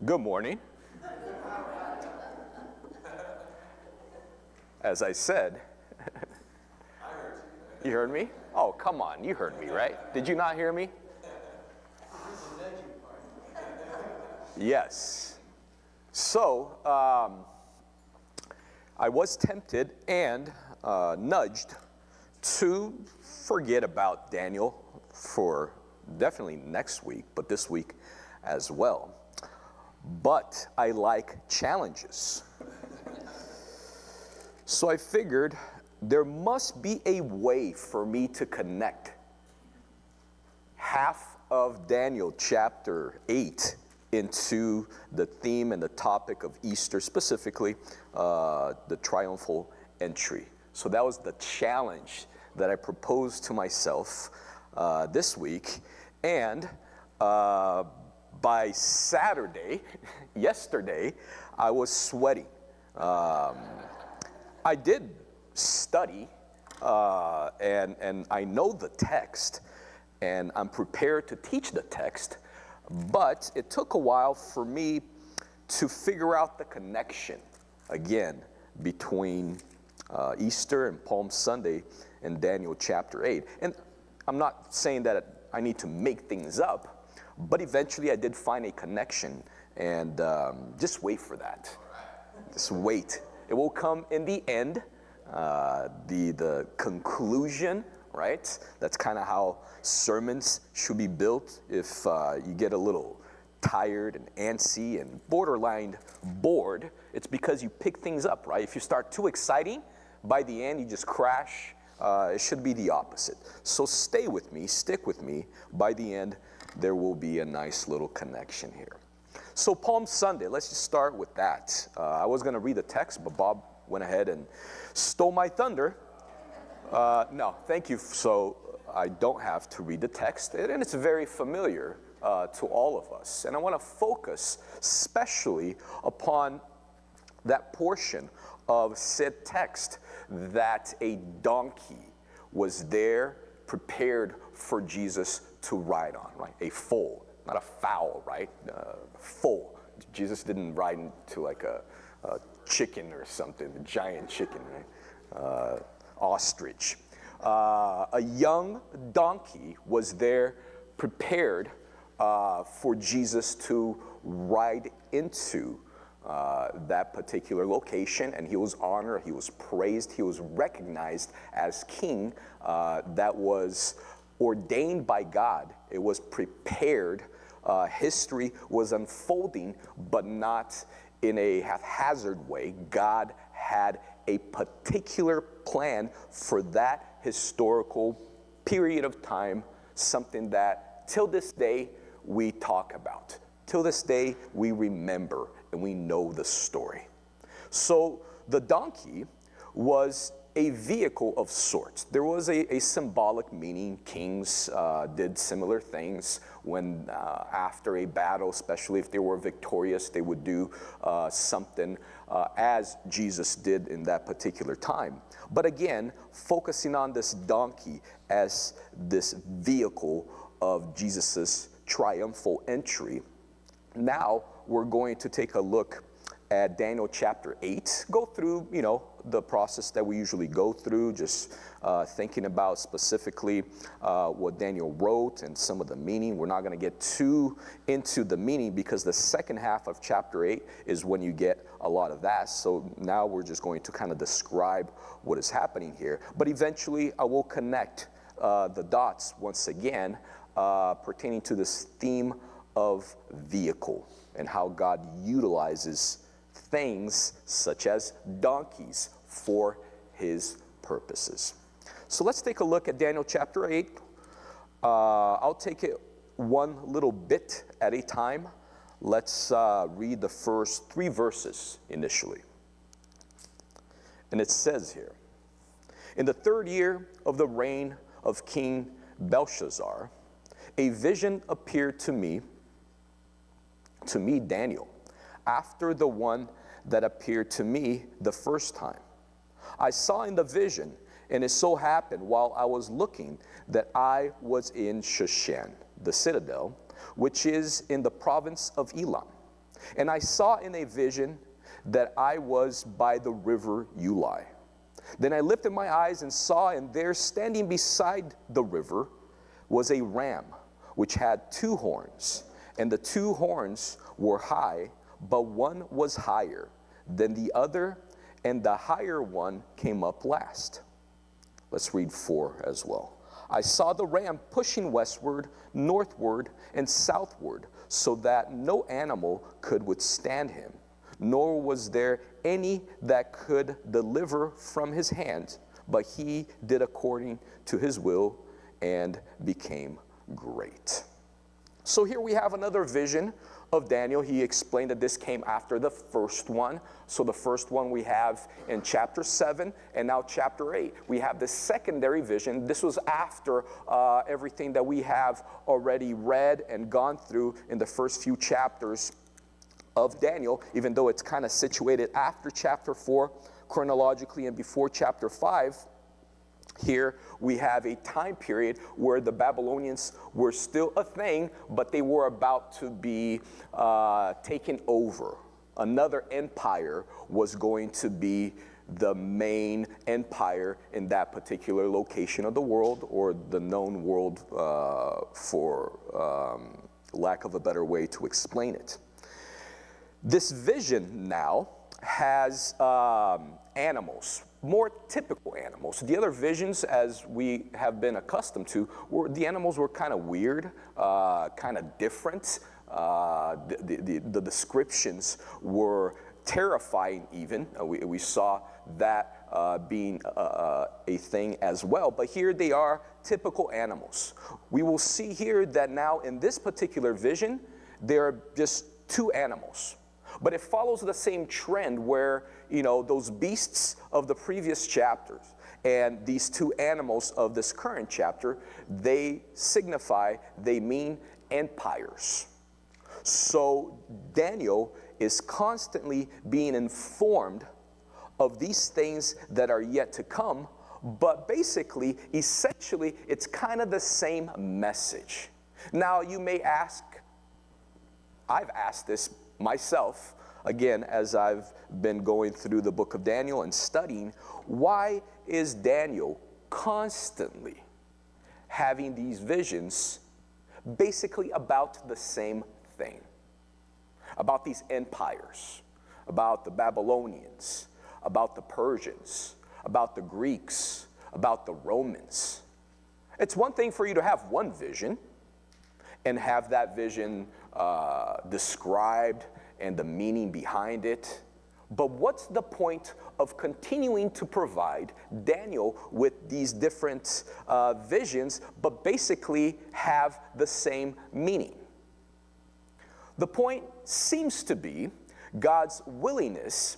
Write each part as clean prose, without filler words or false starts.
Good morning. As I said, you heard me? Oh, come on, you heard me, right? Did you not hear me? Yes. So, I was tempted and nudged to forget about Daniel for definitely next week, but this week as well. But I like challenges. So I figured there must be a way for me to connect half of Daniel chapter 8 into the theme and the topic of Easter, specifically the triumphal entry. So that was the challenge that I proposed to myself this week. And by Saturday, yesterday, I was sweaty. I did study, and I know the text, and I'm prepared to teach the text, but it took a while for me to figure out the connection, again, between Easter and Palm Sunday and Daniel chapter 8. And I'm not saying that I need to make things up, but eventually I did find a connection, and just wait for that. Just wait. It will come in the end, the conclusion, right? That's kind of how sermons should be built. If you get a little tired and antsy and borderline bored, it's because you pick things up, right? If you start too exciting, by the end you just crash. It should be the opposite. So stay with me, stick with me. By the end, there will be a nice little connection here. So Palm Sunday, let's just start with that. I was going to read the text, but Bob went ahead and stole my thunder. No, thank you. So I don't have to read the text, and it's very familiar to all of us. And I want to focus especially upon that portion of said text that a donkey was there prepared for Jesus to ride on, right? A foal, not a fowl, right? Foal. Jesus didn't ride into like a chicken or something, a giant chicken, right? Ostrich. A young donkey was there prepared for Jesus to ride into that particular location, and he was honored, he was praised, he was recognized as king that was ordained by God. It was prepared. History was unfolding, but not in a haphazard way. God had a particular plan for that historical period of time, something that till this day we talk about. Till this day we remember and we know the story. So the donkey was a vehicle of sorts. There was a symbolic meaning. Kings did similar things when after a battle, especially if they were victorious, they would do something as Jesus did in that particular time. But again, focusing on this donkey as this vehicle of Jesus's triumphal entry, now we're going to take a look at Daniel chapter 8, go through, the process that we usually go through, just thinking about specifically what Daniel wrote and some of the meaning. We're not going to get too into the meaning because the second half of chapter 8 is when you get a lot of that. So now we're just going to kind of describe what is happening here. But eventually I will connect the dots once again pertaining to this theme of vehicle and how God utilizes things such as donkeys for his purposes. So let's take a look at Daniel chapter 8. I'll take it one little bit at a time. Let's read the first 3 verses initially. And it says here, "In the 3rd year of the reign of King Belshazzar, a vision appeared to me, Daniel, after the one that appeared to me the first time. I saw in the vision, and it so happened while I was looking that I was in Shushan, the citadel, which is in the province of Elam. And I saw in a vision that I was by the river Ulai. Then I lifted my eyes and saw, and there standing beside the river was a ram, which had 2 horns. And the 2 horns were high, but one was higher than the other, and the higher one came up last. Let's read 4 as well. I saw the ram pushing westward, northward, and southward, so that no animal could withstand him, nor was there any that could deliver from his hand, but he did according to his will and became great. So here we have another vision of Daniel. He explained that this came after the first one. So the first one we have in chapter 7, and now chapter 8. We have this secondary vision. This was after everything that we have already read and gone through in the first few chapters of Daniel, even though it's kind of situated after chapter 4 chronologically and before chapter 5. Here we have a time period where the Babylonians were still a thing, but they were about to be taken over. Another empire was going to be the main empire in that particular location of the world, or the known world, for lack of a better way to explain it. This vision now has animals, more typical animals. The other visions, as we have been accustomed to, the animals were kind of weird, kind of different. The descriptions were terrifying even. We saw that being a thing as well. But here they are, typical animals. We will see here that now in this particular vision, there are just 2 animals. But it follows the same trend where, those beasts of the previous chapters and these 2 animals of this current chapter, they mean empires. So Daniel is constantly being informed of these things that are yet to come, but basically, essentially, it's kind of the same message. Now, you may ask, I've asked this myself, again, as I've been going through the book of Daniel and studying, why is Daniel constantly having these visions basically about the same thing? About these empires, about the Babylonians, about the Persians, about the Greeks, about the Romans. It's one thing for you to have one vision and have that vision described and the meaning behind it. But what's the point of continuing to provide Daniel with these different visions, but basically have the same meaning? The point seems to be God's willingness,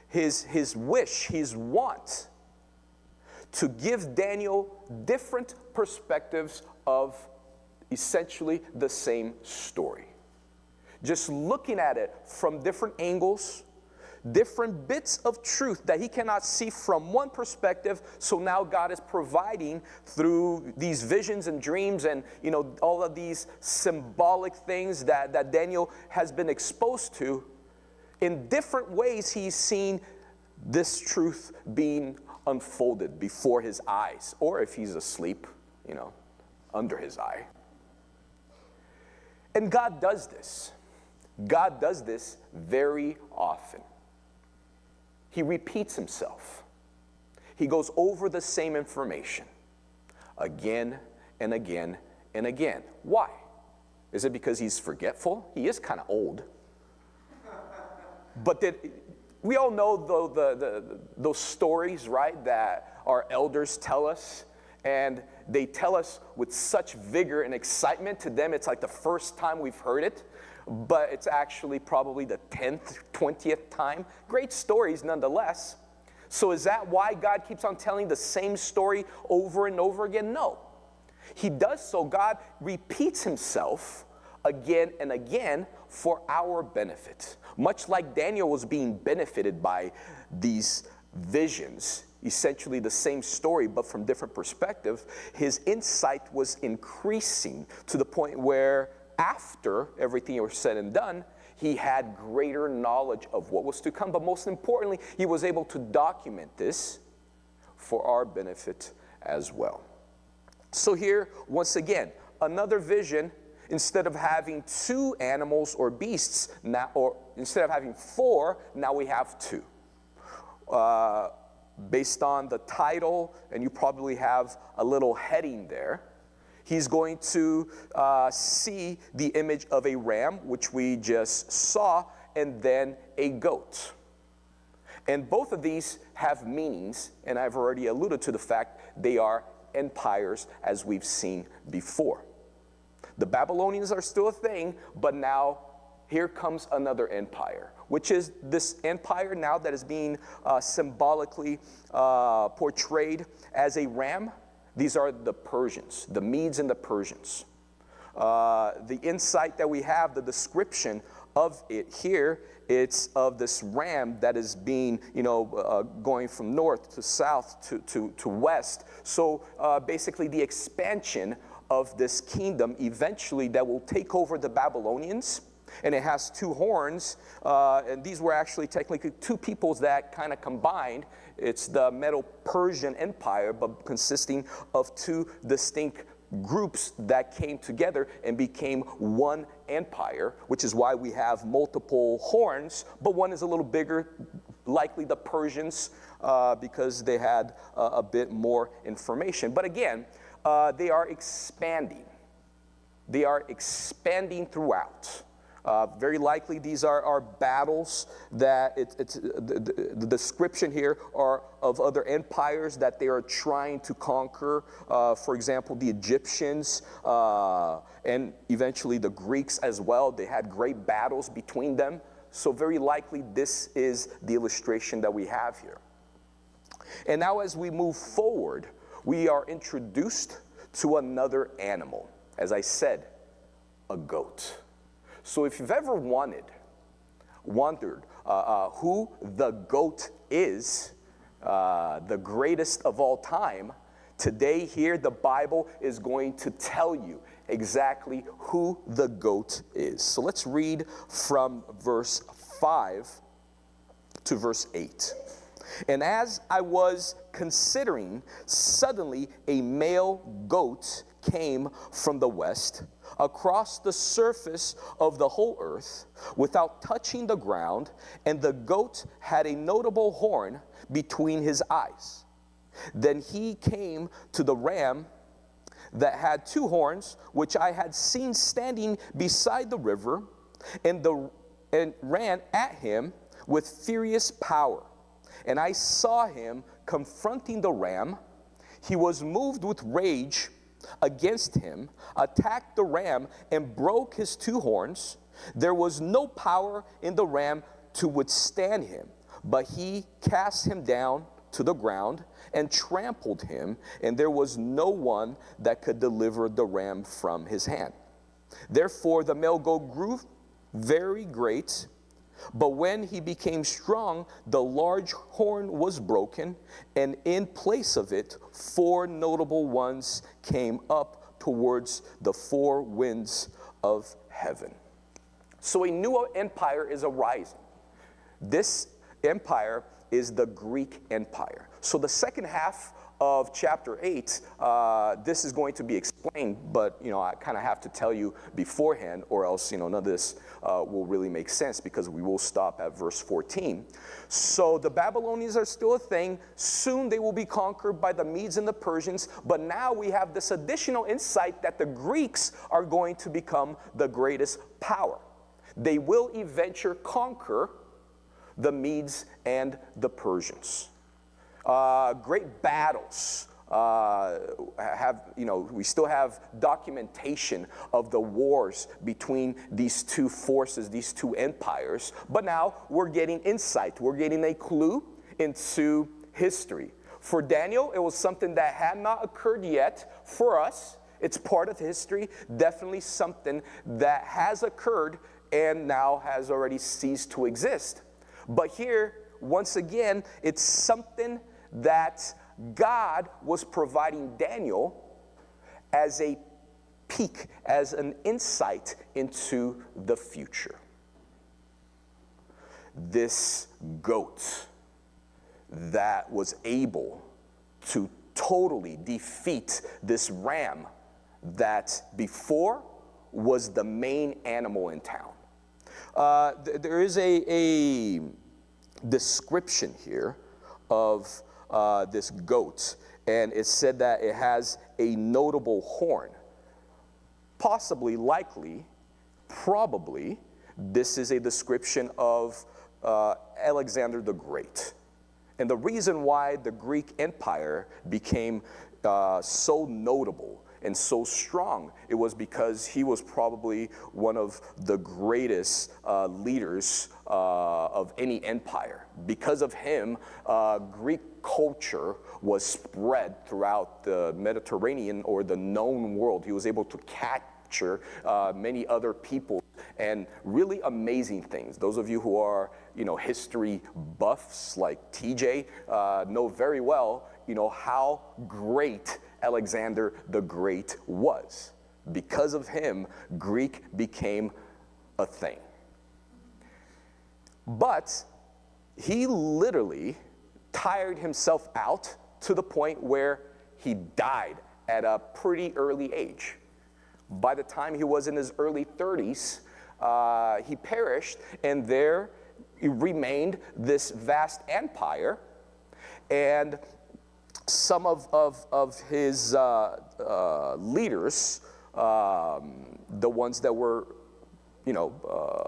his wish, his want to give Daniel different perspectives of essentially the same story. Just looking at it from different angles, different bits of truth that he cannot see from one perspective. So now God is providing through these visions and dreams and all of these symbolic things that Daniel has been exposed to. In different ways, he's seen this truth being unfolded before his eyes, or if he's asleep, under his eye. And God does this. God does this very often. He repeats himself. He goes over the same information again and again and again. Why? Is it because he's forgetful? He is kind of old. But we all know those stories, right, that our elders tell us, and they tell us with such vigor and excitement. To them, it's like the first time we've heard it, but it's actually probably the 10th, 20th time. Great stories nonetheless. So is that why God keeps on telling the same story over and over again? No. He does so. God repeats himself again and again for our benefit. Much like Daniel was being benefited by these visions, essentially the same story but from different perspective, his insight was increasing to the point where after everything was said and done, he had greater knowledge of what was to come. But most importantly, he was able to document this for our benefit as well. So here, once again, another vision. Instead of having 2 animals or beasts, now, or instead of having 4, now we have 2. Based on the title, and you probably have a little heading there, he's going to see the image of a ram, which we just saw, and then a goat. And both of these have meanings, and I've already alluded to the fact they are empires, as we've seen before. The Babylonians are still a thing, but now here comes another empire, which is this empire now that is being symbolically portrayed as a ram. These are the Persians, the Medes and the Persians. The insight that we have, the description of it here, it's of this ram that is being, going from north to south to west. So basically the expansion of this kingdom eventually that will take over the Babylonians. And it has 2 horns, and these were actually technically 2 peoples that kind of combined. It's the Medo-Persian Empire, but consisting of 2 distinct groups that came together and became one empire, which is why we have multiple horns, but one is a little bigger, likely the Persians, because they had a bit more information. But again, they are expanding. They are expanding throughout. Very likely these are battles that the description here are of other empires that they are trying to conquer. For example, the Egyptians and eventually the Greeks as well. They had great battles between them. So very likely this is the illustration that we have here. And now as we move forward, we are introduced to another animal. As I said, a goat. So if you've ever wondered who the goat is, the greatest of all time, today here the Bible is going to tell you exactly who the goat is. So let's read from verse 5 to verse 8. And as I was considering, suddenly a male goat came from the west, across the surface of the whole earth, without touching the ground, and the goat had a notable horn between his eyes. Then he came to the ram that had 2 horns, which I had seen standing beside the river, and ran at him with furious power. And I saw him confronting the ram. He was moved with rage against him, attacked the ram, and broke his 2 horns. There was no power in the ram to withstand him, but he cast him down to the ground and trampled him, and there was no one that could deliver the ram from his hand. Therefore the male goat grew very great, but when he became strong, the large horn was broken, and in place of it 4 notable ones came up towards the 4 winds of heaven. So a new empire is arising. This empire is the Greek Empire. So the second half of chapter 8, this is going to be explained, but I kind of have to tell you beforehand, or else none of this will really make sense, because we will stop at verse 14. So the Babylonians are still a thing. Soon they will be conquered by the Medes and the Persians, but now we have this additional insight that the Greeks are going to become the greatest power. They will eventually conquer the Medes and the Persians. Great battles we still have documentation of the wars between these 2 forces, these 2 empires, but now we're getting insight, we're getting a clue into history. For Daniel, it was something that had not occurred yet. For us, it's part of history, definitely something that has occurred and now has already ceased to exist. But here, once again, it's something that God was providing Daniel as a peek, as an insight into the future. this goat that was able to totally defeat this ram that before was the main animal in town. There is a description here of this goat, and it said that it has a notable horn. Possibly, likely, probably, this is a description of Alexander the Great. And the reason why the Greek Empire became so notable and so strong, it was because he was probably one of the greatest leaders of any empire. Because of him, Greek culture was spread throughout the Mediterranean or the known world. He was able to capture many other people and really amazing things. Those of you who are, history buffs like TJ know very well, how great Alexander the Great was. Because of him, Greek became a thing. But he literally tired himself out to the point where he died at a pretty early age. By the time he was in his early 30s, he perished, and there remained this vast empire, and some of his leaders, the ones that were,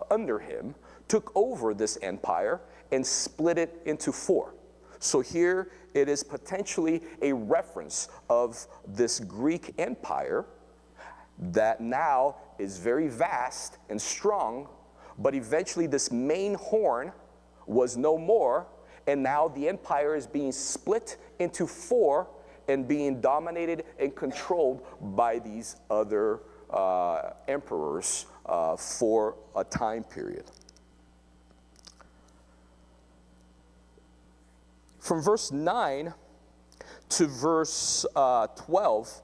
under him, took over this empire and split it into four. So here it is potentially a reference of this Greek empire that now is very vast and strong, but eventually this main horn was no more, and now the empire is being split into four and being dominated and controlled by these other emperors for a time period. From verse 9 to verse 12,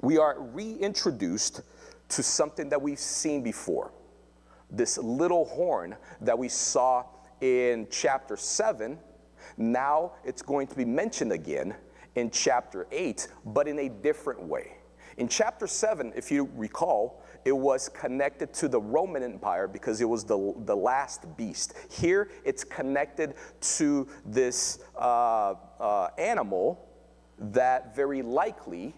we are reintroduced to something that we've seen before. This little horn that we saw in chapter 7, now it's going to be mentioned again in chapter 8, but in a different way. In chapter 7, if you recall, it was connected to the Roman Empire because it was the last beast. Here, it's connected to this animal that very likely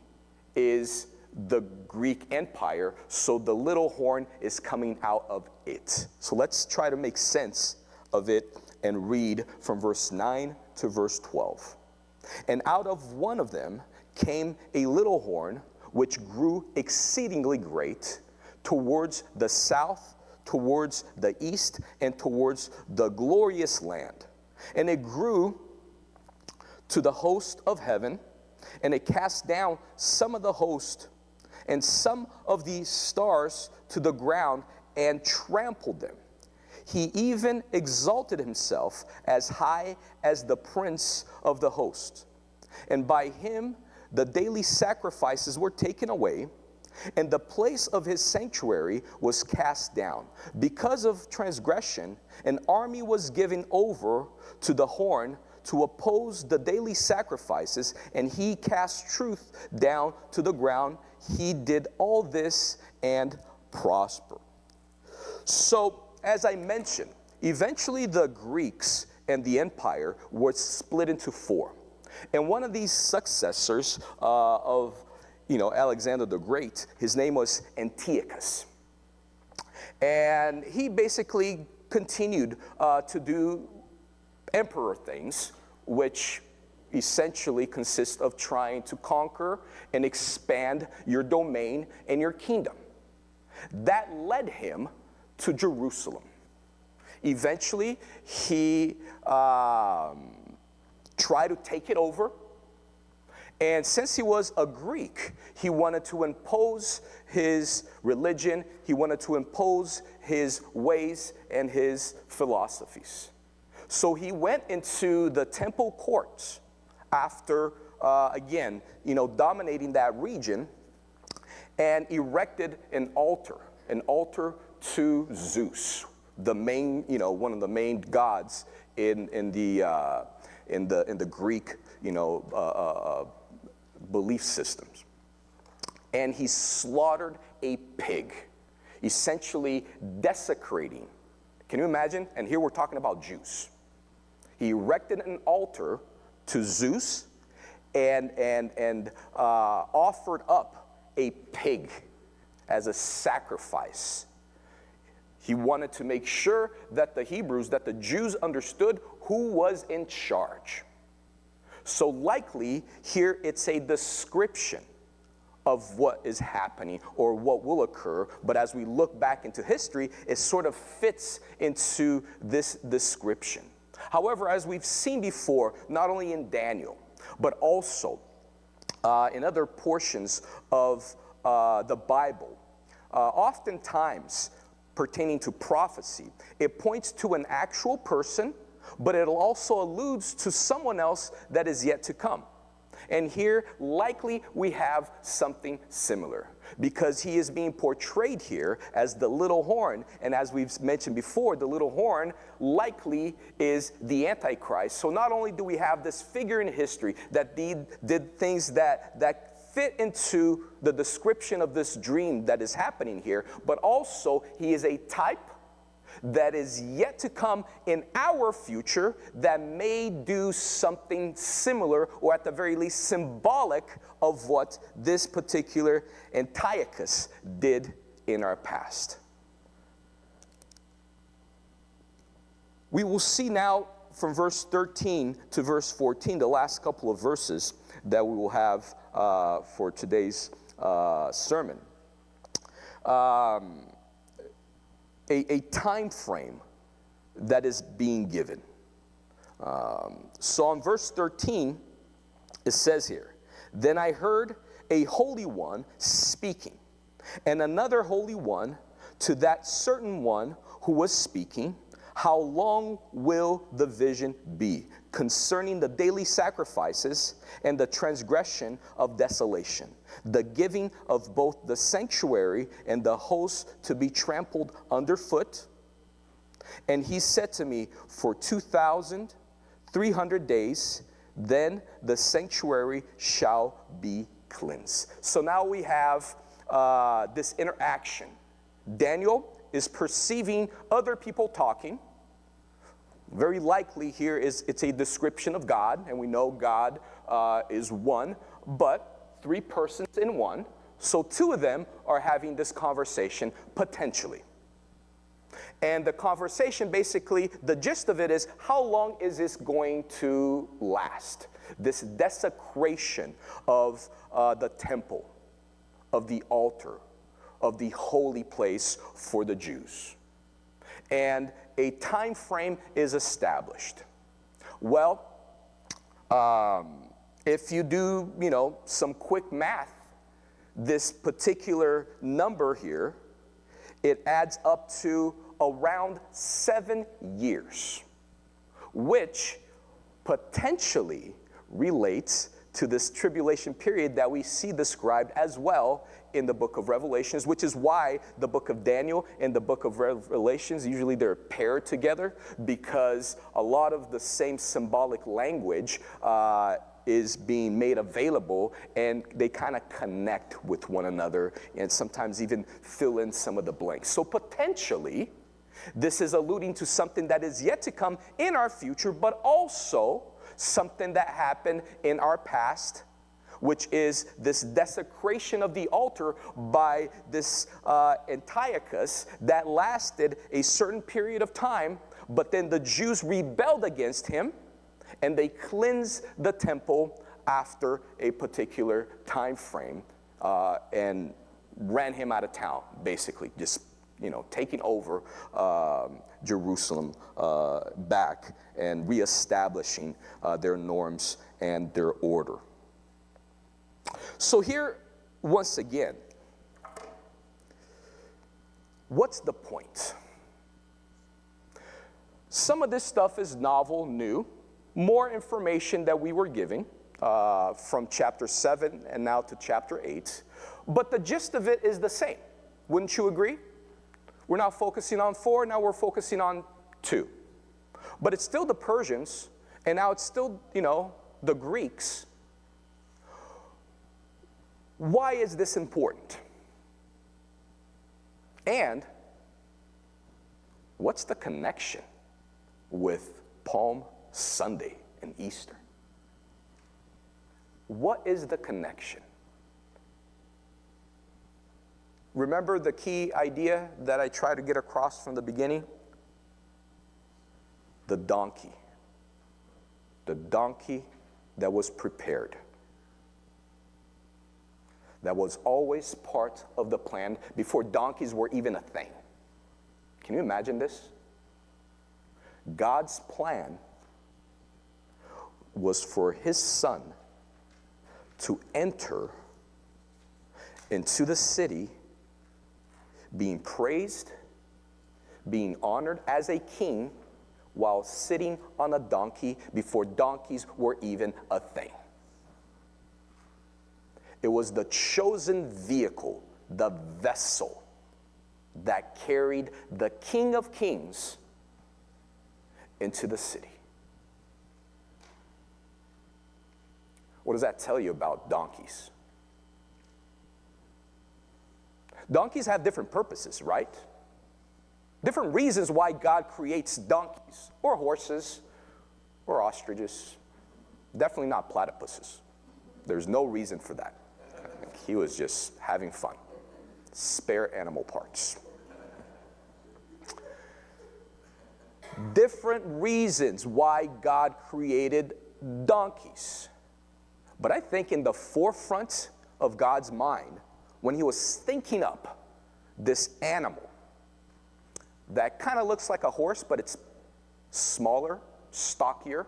is the Greek Empire, so the little horn is coming out of it. So let's try to make sense of it and read from verse 9 to verse 12. And out of one of them came a little horn, which grew exceedingly great towards the south, towards the east, and towards the glorious land. And it grew to the host of heaven, and it cast down some of the host and some of the stars to the ground and trampled them. He even exalted himself as high as the prince of the host. And by him the daily sacrifices were taken away, and the place of his sanctuary was cast down. Because of transgression, an army was given over to the horn to oppose the daily sacrifices, and he cast truth down to the ground. He did all this and prospered. So, as I mentioned, eventually the Greeks and the empire were split into four. And one of these successors of Alexander the Great, his name was Antiochus. And he basically continued to do emperor things, which essentially consists of trying to conquer and expand your domain and your kingdom. That led him to Jerusalem. Eventually, he tried to take it over. And since he was a Greek, he wanted to impose his religion, he wanted to impose his ways and his philosophies. So he went into the temple courts after, again, dominating that region, and erected an altar to Zeus, the main, one of the main gods in the Greek, belief systems. And he slaughtered a pig, essentially desecrating. Can you imagine? And here we're talking about Jews. He erected an altar to Zeus and offered up a pig as a sacrifice. He wanted to make sure that the Jews understood who was in charge. So likely here it's a description of what is happening or what will occur, but as we look back into history, it sort of fits into this description. However, as we've seen before, not only in Daniel, but also in other portions of the Bible, oftentimes pertaining to prophecy, it points to an actual person, but it also alludes to someone else that is yet to come. And here, likely, we have something similar, because he is being portrayed here as the little horn, and as we've mentioned before, the little horn likely is the Antichrist. So not only do we have this figure in history that did things that fit into the description of this dream that is happening here, but also he is a type that is yet to come in our future that may do something similar, or at the very least symbolic of what this particular Antiochus did in our past. We will see now from verse 13 to verse 14, the last couple of verses that we will have for today's sermon. A time frame that is being given. So in verse 13, it says here, "Then I heard a holy one speaking, and another holy one to that certain one who was speaking, how long will the vision be concerning the daily sacrifices and the transgression of desolation, the giving of both the sanctuary and the host to be trampled underfoot? And he said to me, for 2,300 days, then the sanctuary shall be cleansed." So now we have this interaction. Daniel is perceiving other people talking. Very likely here it's a description of God, and we know God is one, but three persons in one. So two of them are having this conversation potentially. And the conversation, basically, the gist of it is, how long is this going to last? This desecration of the temple, of the altar, of the holy place for the Jews. And a time frame is established. Well, if you do, some quick math, this particular number here, it adds up to around 7 years, which potentially relates to this tribulation period that we see described as well in the book of Revelations, which is why the book of Daniel and the book of Revelations, usually they're paired together, because a lot of the same symbolic language is being made available, and they kind of connect with one another and sometimes even fill in some of the blanks. So potentially, this is alluding to something that is yet to come in our future, but also something that happened in our past, which is this desecration of the altar by this Antiochus that lasted a certain period of time, but then the Jews rebelled against him, and they cleansed the temple after a particular time frame and ran him out of town, basically, just taking over Jerusalem back and reestablishing their norms and their order. So here, once again, what's the point? Some of this stuff is novel, new, more information that we were giving from chapter 7 and now to chapter 8, but the gist of it is the same. Wouldn't you agree? We're not focusing on 4, now we're focusing on 2. But it's still the Persians, and now it's still, the Greeks. Why is this important? And what's the connection with Palm Sunday and Easter? What is the connection? Remember the key idea that I tried to get across from the beginning? The donkey. The donkey that was prepared. That was always part of the plan before donkeys were even a thing. Can you imagine this? God's plan was for his son to enter into the city being praised, being honored as a king while sitting on a donkey before donkeys were even a thing. It was the chosen vehicle, the vessel that carried the King of Kings into the city. What does that tell you about donkeys? Donkeys have different purposes, right? Different reasons why God creates donkeys, or horses, or ostriches. Definitely not platypuses. There's no reason for that. He was just having fun. Spare animal parts. Different reasons why God created donkeys. But I think in the forefront of God's mind, when he was thinking up this animal that kind of looks like a horse, but it's smaller, stockier,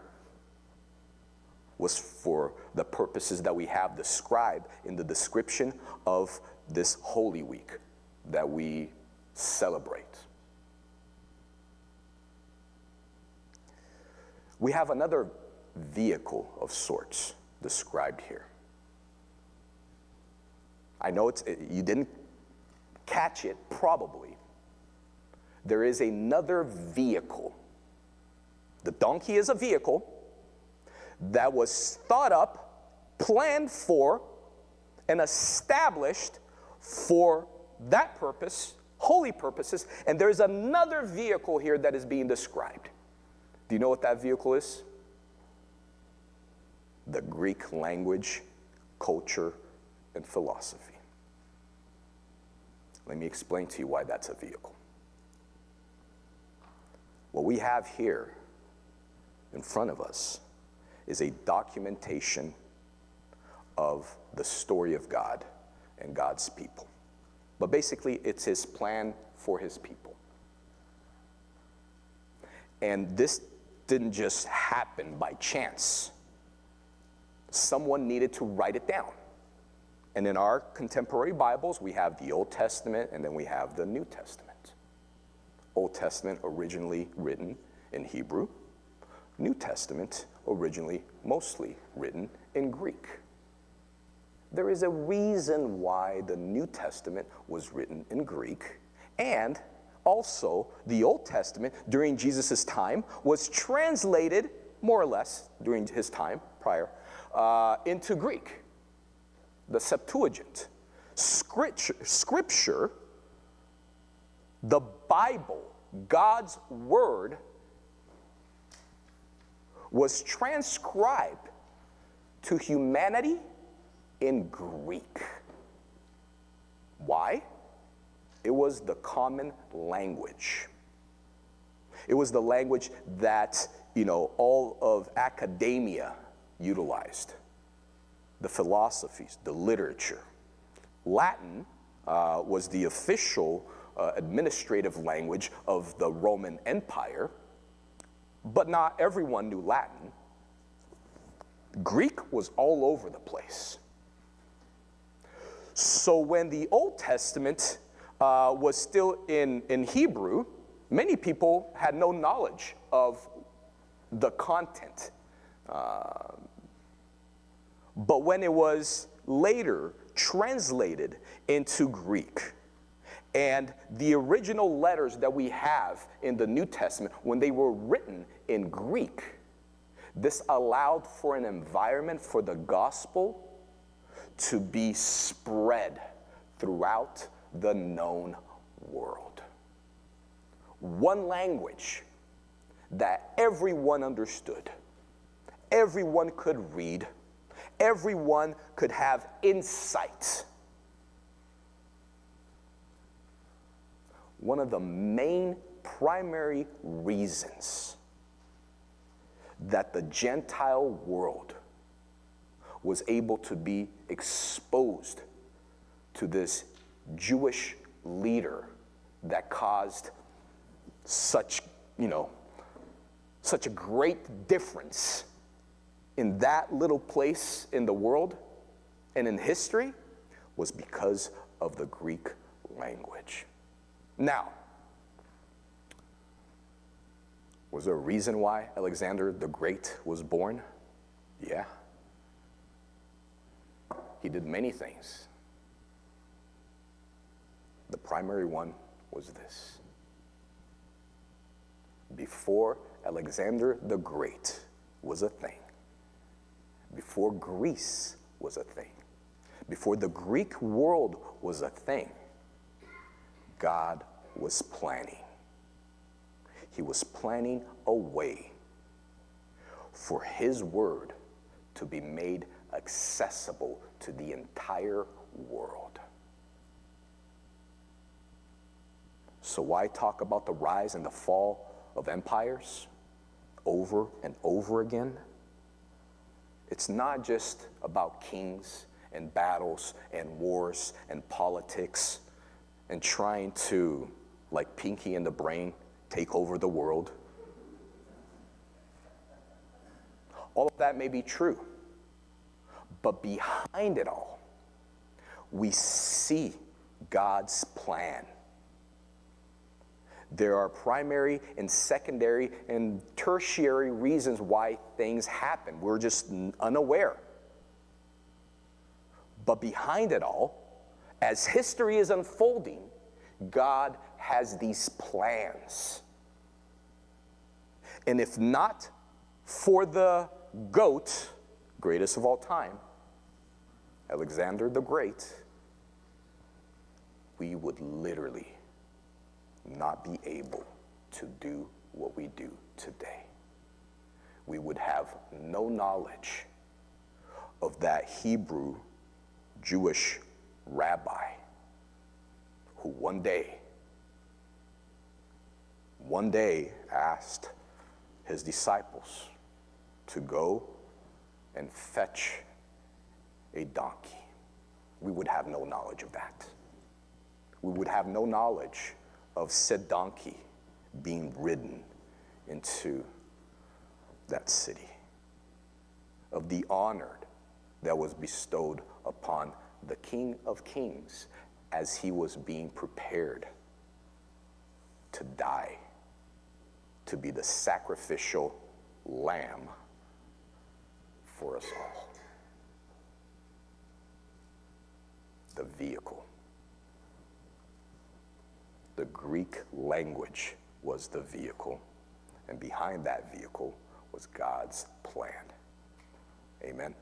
was for the purposes that we have described in the description of this Holy Week that we celebrate. We have another vehicle of sorts described here. I know you didn't catch it, probably. There is another vehicle. The donkey is a vehicle that was thought up, planned for, and established for that purpose, holy purposes, and there's another vehicle here that is being described. Do you know what that vehicle is? The Greek language, culture, and philosophy. Let me explain to you why that's a vehicle. What we have here in front of us is a documentation of the story of God and God's people. But basically, it's his plan for his people. And this didn't just happen by chance. Someone needed to write it down. And in our contemporary Bibles, we have the Old Testament and then we have the New Testament. Old Testament originally written in Hebrew. New Testament originally mostly written in Greek. There is a reason why the New Testament was written in Greek, and also the Old Testament during Jesus' time was translated, more or less during his time prior, into Greek. The Septuagint. Scripture, the Bible, God's Word, was transcribed to humanity in Greek. Why? It was the common language. It was the language that, all of academia utilized. The philosophies, the literature. Latin was the official administrative language of the Roman Empire, but not everyone knew Latin. Greek was all over the place. So when the Old Testament was still in Hebrew, many people had no knowledge of the content. But when it was later translated into Greek, And the original letters that we have in the New Testament, when they were written in Greek, this allowed for an environment for the gospel to be spread throughout the known world. One language that everyone understood, everyone could read, everyone could have insight. One of the main primary reasons that the Gentile world was able to be exposed to this Jewish leader that caused such a great difference in that little place in the world and in history was because of the Greek language. Now, was there a reason why Alexander the Great was born? Yeah. He did many things. The primary one was this. Before Alexander the Great was a thing, before Greece was a thing, before the Greek world was a thing, God was planning. He was planning a way for His word to be made accessible to the entire world. So why talk about the rise and the fall of empires over and over again? It's not just about kings and battles and wars and politics and trying to, like Pinky and the Brain, take over the world. All of that may be true, but behind it all, we see God's plan. There are primary and secondary and tertiary reasons why things happen. We're just unaware. But behind it all, as history is unfolding, God has these plans. And if not for the GOAT, greatest of all time, Alexander the Great, we would literally not be able to do what we do today. We would have no knowledge of that Hebrew Jewish rabbi who one day asked his disciples to go and fetch a donkey. We would have no knowledge of that. We would have no knowledge of said donkey being ridden into that city, of the honor that was bestowed upon the King of Kings as he was being prepared to die, to be the sacrificial lamb for us all. The vehicle. The Greek language was the vehicle, and behind that vehicle was God's plan. Amen.